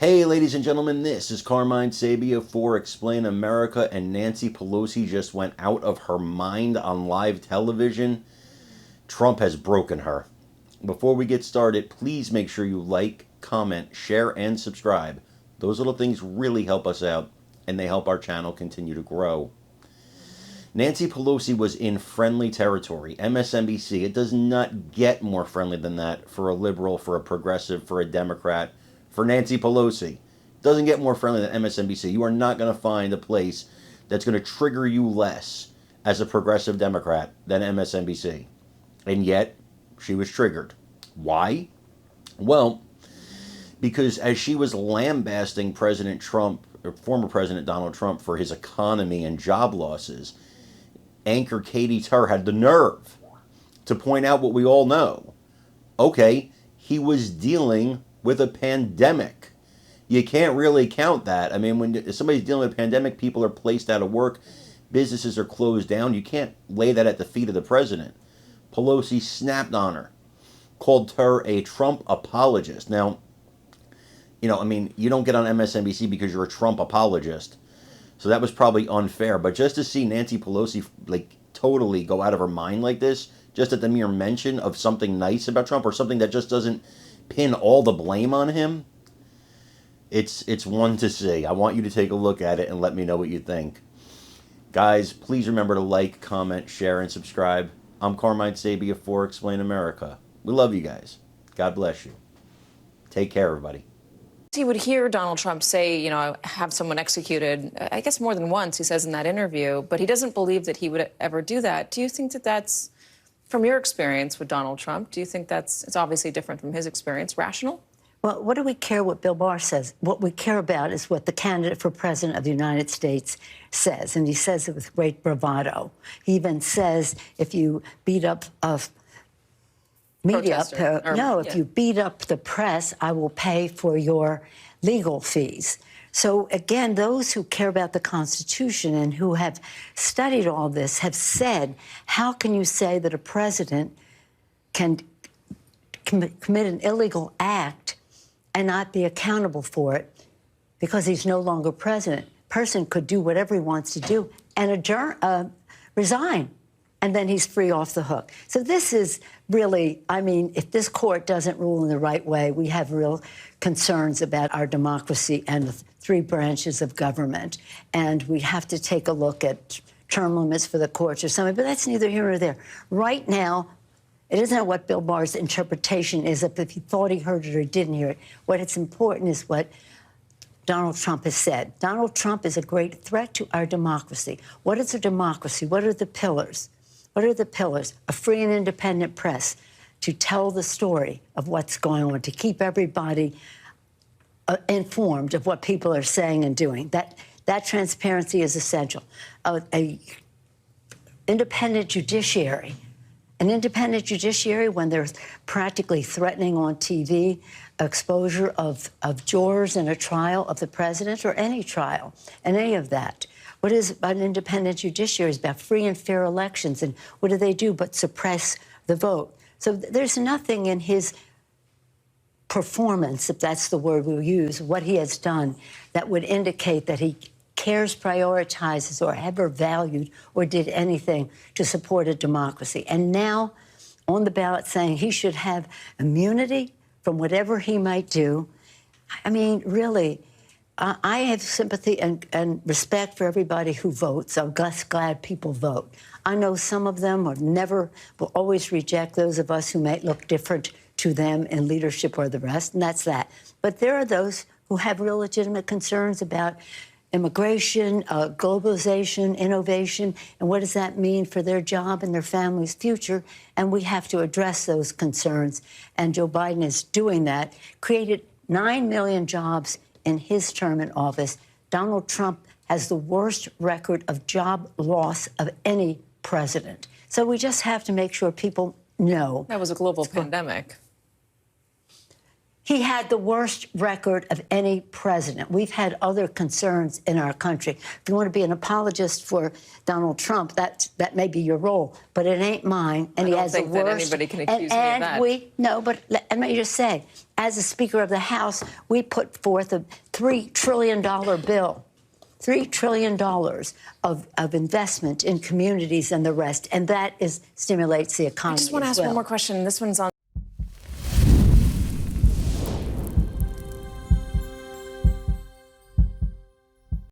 Hey, ladies and gentlemen, this is Carmine Sabia for Explain America, and Nancy Pelosi just went out of her mind on live television. Trump has broken her. Before we get started, please make sure you like, comment, share, and subscribe. Those little things really help us out, and they help our channel continue to grow. Nancy Pelosi was in friendly territory. MSNBC, it does not get more friendly than that for a liberal, for a progressive, for a Democrat. For Nancy Pelosi, doesn't get more friendly than MSNBC. You are not going to find a place that's going to trigger you less as a progressive Democrat than MSNBC. And yet, she was triggered. Why? Well, because as she was lambasting President Trump, or former President Donald Trump, for his economy and job losses, anchor Katie Tur had the nerve to point out what we all know. Okay, he was dealing with a pandemic. You can't really count that. I mean, when somebody's dealing with a pandemic, people are placed out of work, businesses are closed down. You can't lay that at the feet of the president. Pelosi snapped on her, called her a Trump apologist. Now, you don't get on MSNBC because you're a Trump apologist. So that was probably unfair. But just to see Nancy Pelosi totally go out of her mind like this, just at the mere mention of something nice about Trump or something that just doesn't pin all the blame on him, it's one to see. I want you to take a look at it and let me know what you think. Guys, please remember to like, comment, share, and subscribe. I'm Carmine Sabia for Explain America. We love you guys. God bless you. Take care, everybody. He would hear Donald Trump say, have someone executed, I guess more than once, he says in that interview, but he doesn't believe that he would ever do that. Do you think that that's, from your experience with Donald Trump, do you think it's obviously different from his experience, rational? Well, what do we care what Bill Barr says? What we care about is what the candidate for president of the United States says, and he says it with great bravado. He even says, if you beat up if you beat up the press, I will pay for your legal fees. So, again, those who care about the Constitution and who have studied all this have said, how can you say that a president can commit an illegal act and not be accountable for it because he's no longer president? Person could do whatever he wants to do and resign, and then he's free off the hook. So this is really, if this court doesn't rule in the right way, we have real concerns about our democracy and the three branches of government. And we have to take a look at term limits for the courts or something, but that's neither here nor there. Right now, it isn't what Bill Barr's interpretation is, if he thought he heard it or didn't hear it. What it's important is what Donald Trump has said. Donald Trump is a great threat to our democracy. What is a democracy? What are the pillars? What are the pillars? A free and independent press to tell the story of what's going on, to keep everybody informed of what people are saying and doing. That transparency is essential. An independent judiciary. An independent judiciary, when they're practically threatening on TV exposure of jurors in a trial of the president or any trial, and any of that. What is an independent judiciary? It's about free and fair elections. And what do they do but suppress the vote? So there's nothing in his performance, if that's the word we'll use, what he has done, that would indicate that he cares, prioritizes, or ever valued or did anything to support a democracy. And now on the ballot saying he should have immunity from whatever he might do. Really, I have sympathy and respect for everybody who votes. I'm just glad people vote. I know some of them will always reject those of us who may look different to them in leadership or the rest, and that's that. But there are those who have real legitimate concerns about immigration, globalization, innovation, and what does that mean for their job and their family's future? And we have to address those concerns. And Joe Biden is doing that, created 9 million jobs in his term in office. Donald Trump has the worst record of job loss of any president. So we just have to make sure people know. That was a global pandemic. He had the worst record of any president. We've had other concerns in our country. If you want to be an apologist for Donald Trump, that may be your role, but it ain't mine. And he has the worst. I don't think that anybody can accuse me of that. No, but let me just say, as a Speaker of the House, we put forth a $3 trillion bill. $3 trillion of investment in communities and the rest, and that stimulates the economy. I just want to ask one more question. This one's on